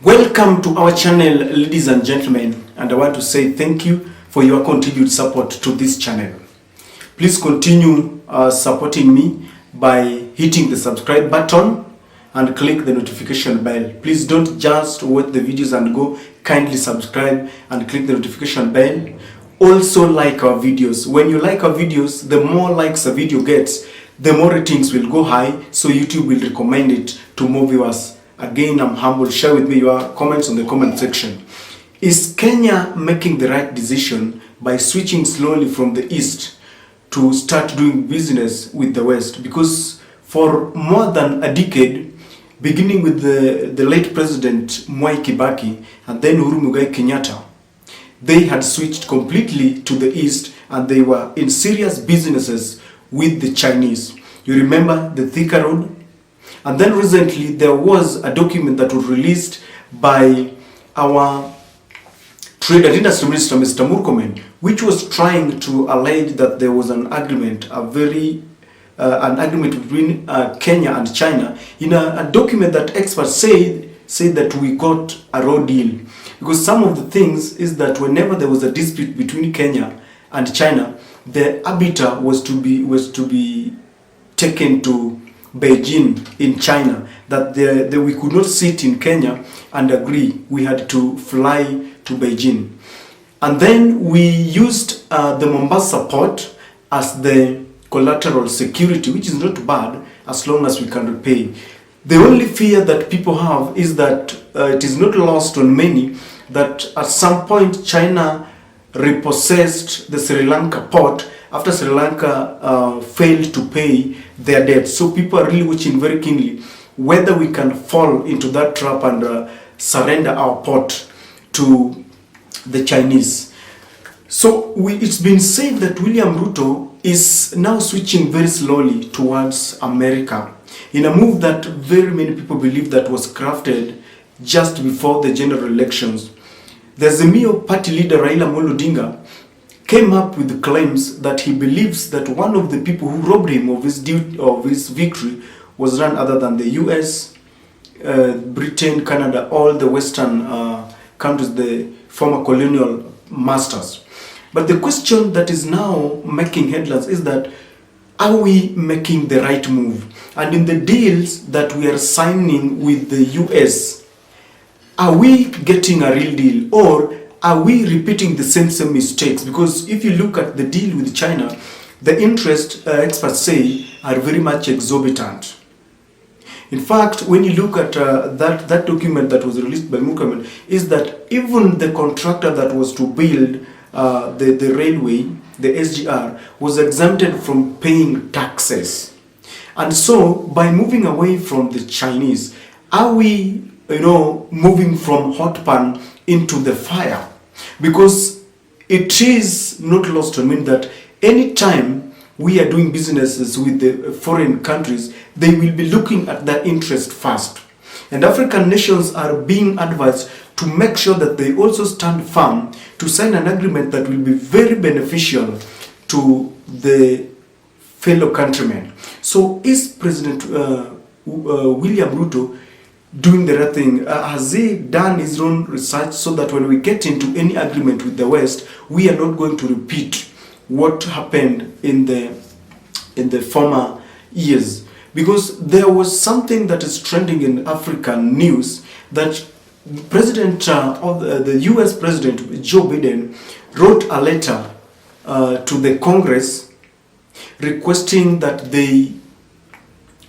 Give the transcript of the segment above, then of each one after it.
Welcome to our channel, ladies and gentlemen, and I want to say thank you for your continued support to this channel. Please continue supporting me by hitting the subscribe button and click the notification bell. Please don't just watch the videos and go, kindly subscribe and click the notification bell. Also like our videos. When you like our videos, the more likes a video gets, the more ratings will go high, so YouTube will recommend it to more viewers. Again, I'm humble. Share with me your comments on the comment section. Is Kenya making the right decision by switching slowly from the East to start doing business with the West? Because for more than a decade, beginning with the late President Mwai Kibaki and then Uhuru Muigai Kenyatta, they had switched completely to the East and they were in serious businesses with the Chinese. You remember the Thika Road? And then recently there was a document that was released by our Trade and Industry Minister, Mr. Murkomen, which was trying to allege that there was an agreement, an agreement between Kenya and China, in a document that experts say that we got a raw deal. Because some of the things is that whenever there was a dispute between Kenya and China, the arbiter was to be taken to Beijing in China, that we could not sit in Kenya and agree. We had to fly to Beijing. And then we used the Mombasa port as the collateral security, which is not bad as long as we can repay. The only fear that people have is that it is not lost on many that at some point China repossessed the Sri Lanka port after Sri Lanka failed to pay their debt. So people are really watching very keenly whether we can fall into that trap and surrender our port to the Chinese. So it's been said that William Ruto is now switching very slowly towards America in a move that very many people believe that was crafted just before the general elections. The Azimio party leader Raila Amolo Odinga came up with the claims that he believes that one of the people who robbed him of his victory was none other than the US, Britain, Canada, all the Western countries, the former colonial masters. But the question that is now making headlines is that, are we making the right move? And in the deals that we are signing with the US, are we getting a real deal, or are we repeating the same mistakes? Because if you look at the deal with China, the interest, experts say, are very much exorbitant. In fact, when you look at that document that was released by Murkomen, is that even the contractor that was to build the railway, the SGR, was exempted from paying taxes. And so, by moving away from the Chinese, are we moving from hot pan into the fire? Because it is not lost on me that anytime we are doing businesses with the foreign countries, they will be looking at their interest first. And African nations are being advised to make sure that they also stand firm to sign an agreement that will be very beneficial to the fellow countrymen. So is President William Ruto doing the right thing? Has he done his own research so that when we get into any agreement with the West, we are not going to repeat what happened in the former years? Because there was something that is trending in African news that President the US President Joe Biden wrote a letter to the Congress requesting that they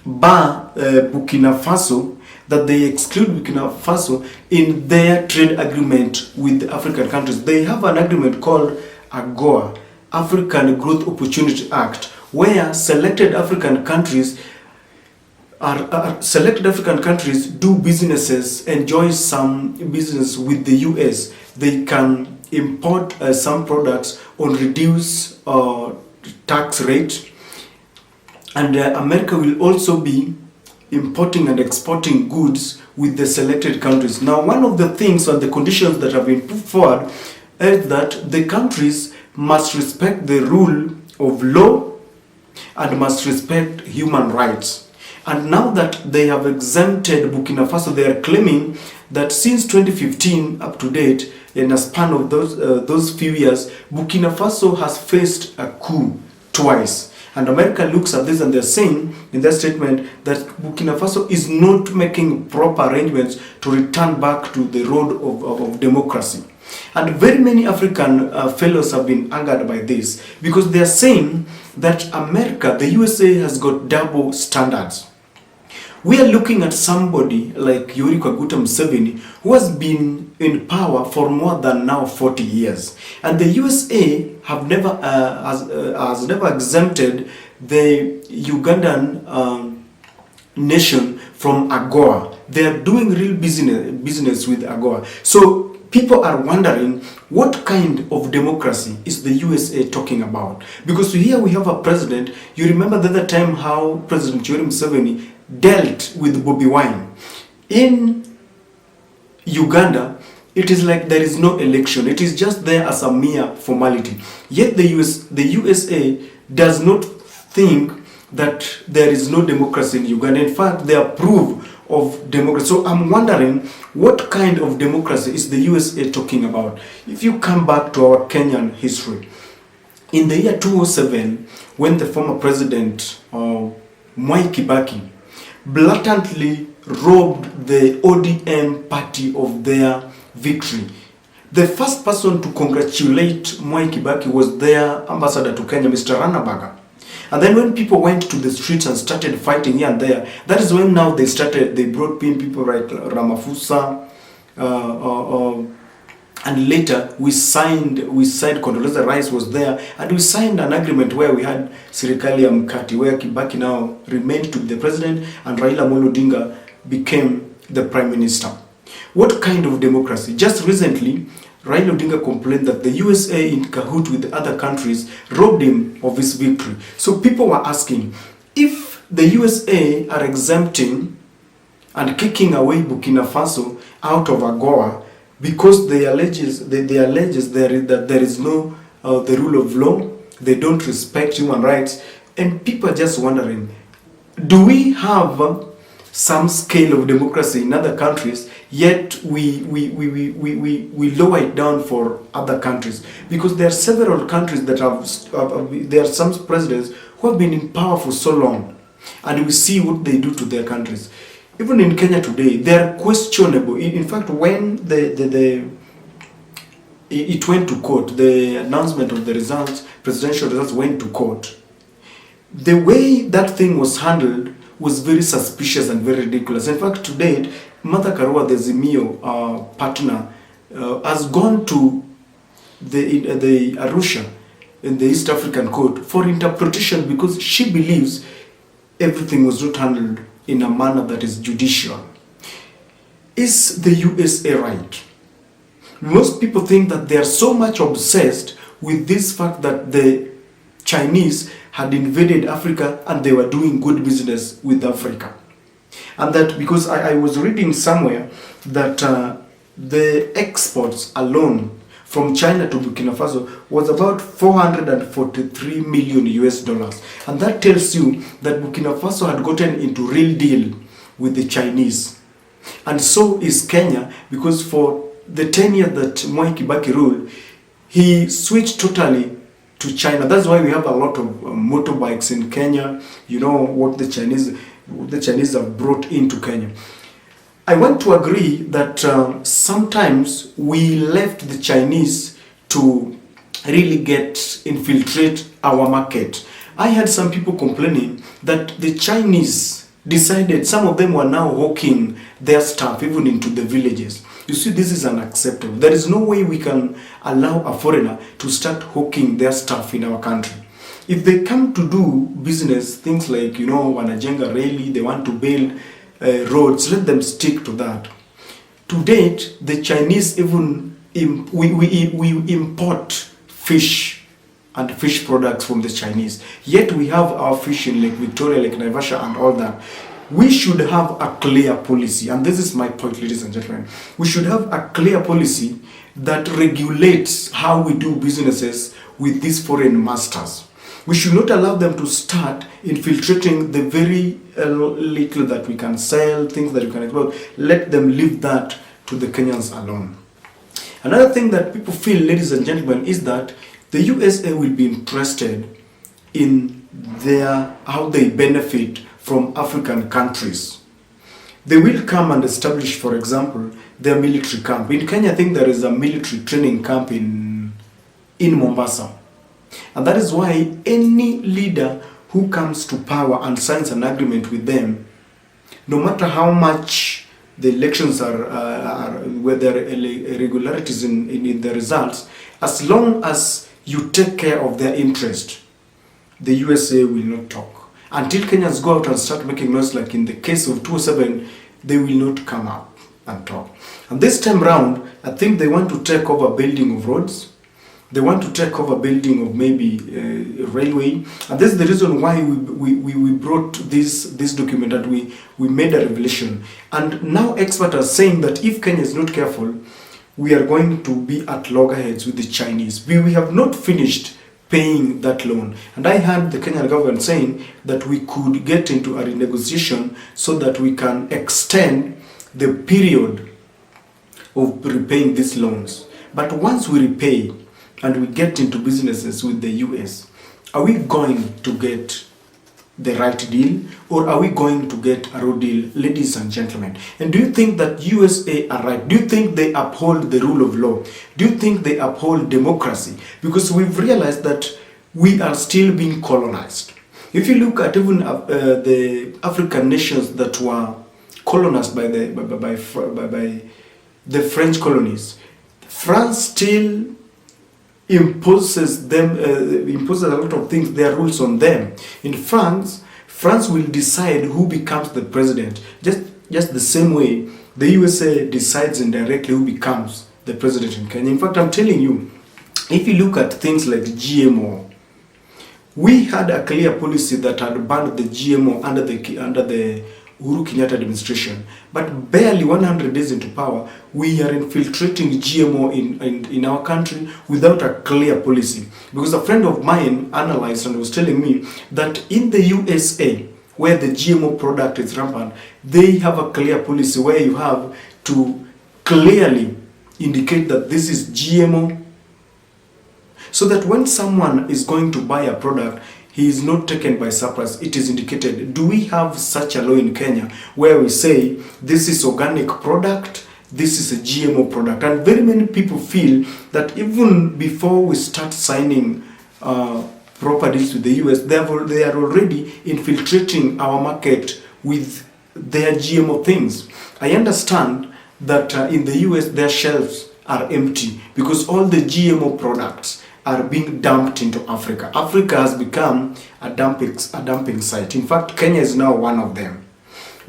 bar Burkinafaso, that they exclude Burkina Faso in their trade agreement with the African countries. They have an agreement called Agoa, African Growth Opportunity Act, where selected African countries do businesses, enjoy some business with the US. They can import some products on reduced tax rate, and America will also be importing and exporting goods with the selected countries. Now, one of the things and the conditions that have been put forward is that the countries must respect the rule of law and must respect human rights. And now that they have exempted Burkina Faso, they are claiming that since 2015 up to date, in a span of those few years, Burkina Faso has faced a coup twice. And America looks at this and they're saying in their statement that Burkina Faso is not making proper arrangements to return back to the road of democracy. And very many African fellows have been angered by this because they are saying that America, the USA, has got double standards. We are looking at somebody like Yoweri Kaguta Museveni, who has been in power for more than now 40 years. And the USA have never has never exempted the Ugandan nation from Agoa. They are doing real business with Agoa. So people are wondering what kind of democracy is the USA talking about? Because here we have a president. You remember the other time how President Yoweri Museveni dealt with Bobi Wine. In Uganda, it is like there is no election. It is just there as a mere formality. Yet the USA does not think that there is no democracy in Uganda. In fact, they approve of democracy. So I'm wondering what kind of democracy is the USA talking about? If you come back to our Kenyan history, in the year 2007, when the former president Mwai Kibaki blatantly robbed the ODM party of their victory, the first person to congratulate Mwai Kibaki was their ambassador to Kenya, Mr. Ranabaga. And then when people went to the streets and started fighting here and there, that is when now they brought in people like Ramaphosa, and later we signed Condoleezza Rice was there, and we signed an agreement where we had Serikali ya Mkati, where Kibaki now remained to be the president and Raila Amolo Odinga became the prime minister. What kind of democracy? Just recently, Raila Odinga complained that the USA in cahoot with other countries robbed him of his victory. So people were asking, if the USA are exempting and kicking away Burkina Faso out of Agoa because they alleges that there is no the rule of law, they don't respect human rights, and people are just wondering, do we have some scale of democracy in other countries, yet we lower it down for other countries? Because there are several countries that there are some presidents who have been in power for so long, and we see what they do to their countries. Even in Kenya today, they are questionable. In fact, when it went to court, the announcement of the results, presidential results went to court, the way that thing was handled was very suspicious and very ridiculous. In fact, to date, Martha Karua, the Zimio partner, has gone to the Arusha in the East African court for interpretation because she believes everything was not handled in a manner that is judicial. Is the USA right? Most people think that they are so much obsessed with this fact that the Chinese had invaded Africa and they were doing good business with Africa. And that because I was reading somewhere that the exports alone from China to Burkina Faso was about 443 million US dollars. And that tells you that Burkina Faso had gotten into real deal with the Chinese. And so is Kenya, because for the 10 years that Mwai Kibaki ruled, he switched totally to China. That's why we have a lot of motorbikes in Kenya. You know what the Chinese have brought into Kenya. I want to agree that sometimes we left the Chinese to really infiltrate our market. I had some people complaining that the Chinese decided, some of them were now hawking their stuff even into the villages. You see, this is unacceptable. There is no way we can allow a foreigner to start hawking their stuff in our country. If they come to do business, things like, wanajenga reli, they want to build roads, let them stick to that. To date, the Chinese even, we import fish and fish products from the Chinese. Yet we have our fish in Lake Victoria, Lake Naivasha and all that. We should have a clear policy, and this is my point, ladies and gentlemen. We should have a clear policy that regulates how we do businesses with these foreign masters. We should not allow them to start infiltrating the very little that we can sell, things that we can export. Let them leave that to the Kenyans alone. Another thing that people feel, ladies and gentlemen, is that the USA will be interested in how they benefit from African countries. They will come and establish, for example, their military camp. In Kenya, I think there is a military training camp in Mombasa. And that is why any leader who comes to power and signs an agreement with them, no matter how much the elections where there are irregularities in the results, as long as you take care of their interest, the USA will not talk. Until Kenyans go out and start making noise, like in the case of 207, they will not come up and talk. And this time round, I think they want to take over building of roads. They want to take over building of maybe railway. And this is the reason why we brought this document, that we made a revelation. And now experts are saying that if Kenya is not careful, we are going to be at loggerheads with the Chinese. We have not finished paying that loan. And I heard the Kenyan government saying that we could get into a renegotiation so that we can extend the period of repaying these loans. But once we repay and we get into businesses with the US, are we going to get the right deal, or are we going to get a raw deal, ladies and gentlemen? And do you think that USA are right? Do you think they uphold the rule of law? Do you think they uphold democracy? Because we've realized that we are still being colonized. If you look at even the African nations that were colonized by the French colonies, France still imposes a lot of things, their rules on them. In France will decide who becomes the president, just the same way the USA decides indirectly who becomes the president in Kenya. In fact, I'm telling you, if you look at things like GMO, we had a clear policy that had banned the GMO under the Uhuru Kenyatta administration, but barely 100 days into power, we are infiltrating GMO in our country without a clear policy. Because a friend of mine analyzed and was telling me that in the USA, where the GMO product is rampant, they have a clear policy where you have to clearly indicate that this is GMO, so that when someone is going to buy a product, he is not taken by surprise. It is indicated. Do we have such a law in Kenya where we say this is organic product, this is a GMO product? And very many people feel that even before we start signing proper deals with the US, they are already infiltrating our market with their GMO things. I understand that in the US their shelves are empty because all the GMO products are being dumped into Africa. Africa has become a dumping site. In fact, Kenya is now one of them.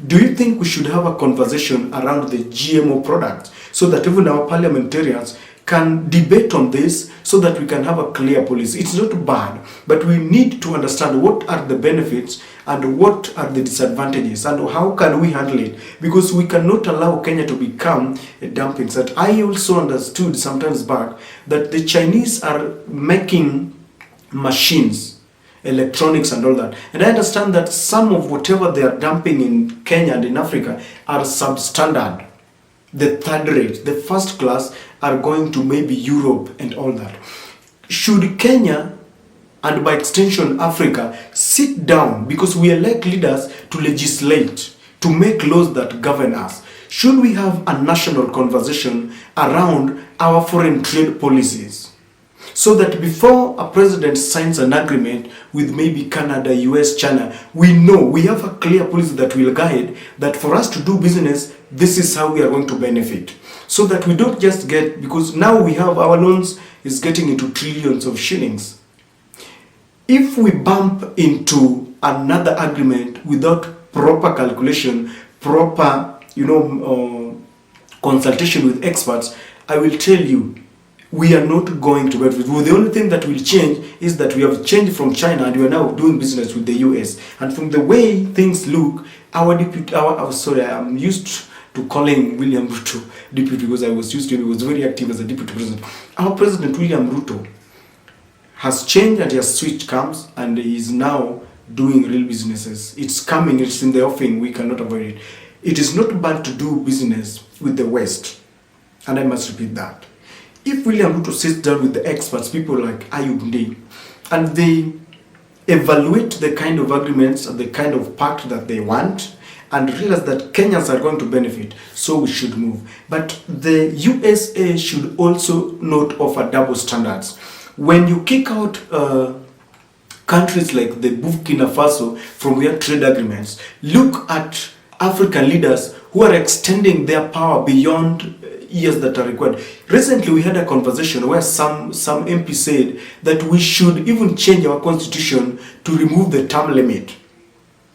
Do you think we should have a conversation around the GMO products so that even our parliamentarians can debate on this so that we can have a clear policy? It's not bad, but we need to understand what are the benefits and what are the disadvantages and how can we handle it, because we cannot allow Kenya to become a dumping site. I also understood sometimes back that the Chinese are making machines, electronics and all that, and I understand that some of whatever they are dumping in Kenya and in Africa are substandard. The third rate, the first class are going to maybe Europe and all that. Should Kenya and by extension Africa sit down, because we elect leaders to legislate, to make laws that govern us? Should we have a national conversation around our foreign trade policies, so that before a president signs an agreement with maybe Canada, US, China, we know we have a clear policy that will guide that for us to do business, this is how we are going to benefit. So that we don't just get, because now we have our loans is getting into trillions of shillings. If we bump into another agreement without proper calculation, proper consultation with experts, I will tell you, we are not going to benefit. Well, the only thing that will change is that we have changed from China and we are now doing business with the US. And from the way things look, I'm used to calling William Ruto deputy because I was used to him. He was very active as a deputy president. Our president, William Ruto, has changed and he has switched camps, and he is now doing real businesses. It's coming, it's in the offing, we cannot avoid it. It is not bad to do business with the West, and I must repeat that. If William Ruto sits down with the experts, people like Ayub Ndei, and they evaluate the kind of agreements and the kind of pact that they want, and realize that Kenyans are going to benefit, so we should move. But the USA should also not offer double standards. When you kick out countries like the Burkinafaso from their trade agreements, look at African leaders who are extending their power beyond years that are required. Recently, we had a conversation where some MP said that we should even change our constitution to remove the term limit.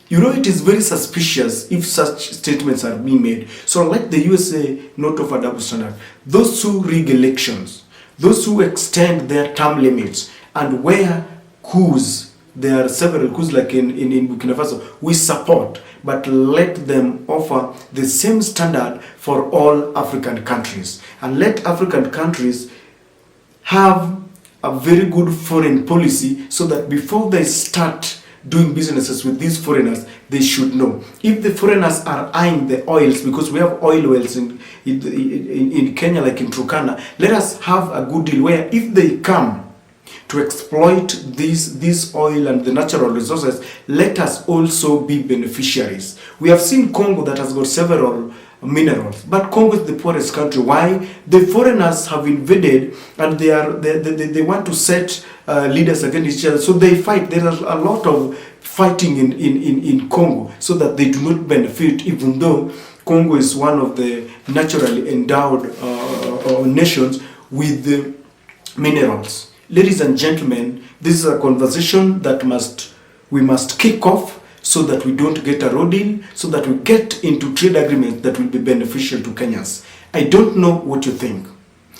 You know, it is very suspicious if such statements are being made. So let the USA not offer double standard. Those who rig elections, those who extend their term limits, and where coups, there are several coups like in Burkina Faso, we support, but let them offer the same standard for all African countries. And let African countries have a very good foreign policy so that before they start doing businesses with these foreigners, they should know. If the foreigners are eyeing the oils, because we have oil wells in Kenya, like in Turkana, let us have a good deal where if they come to exploit this oil and the natural resources, let us also be beneficiaries. We have seen Congo that has got several minerals, but Congo is the poorest country. Why? The foreigners have invaded, and they want to set leaders against each other, so they fight. There is a lot of fighting in Congo, so that they do not benefit, even though Congo is one of the naturally endowed nations with minerals. Ladies and gentlemen, this is a conversation that we must kick off, so that we don't get a road deal, so that we get into trade agreements that will be beneficial to Kenyans. I don't know what you think.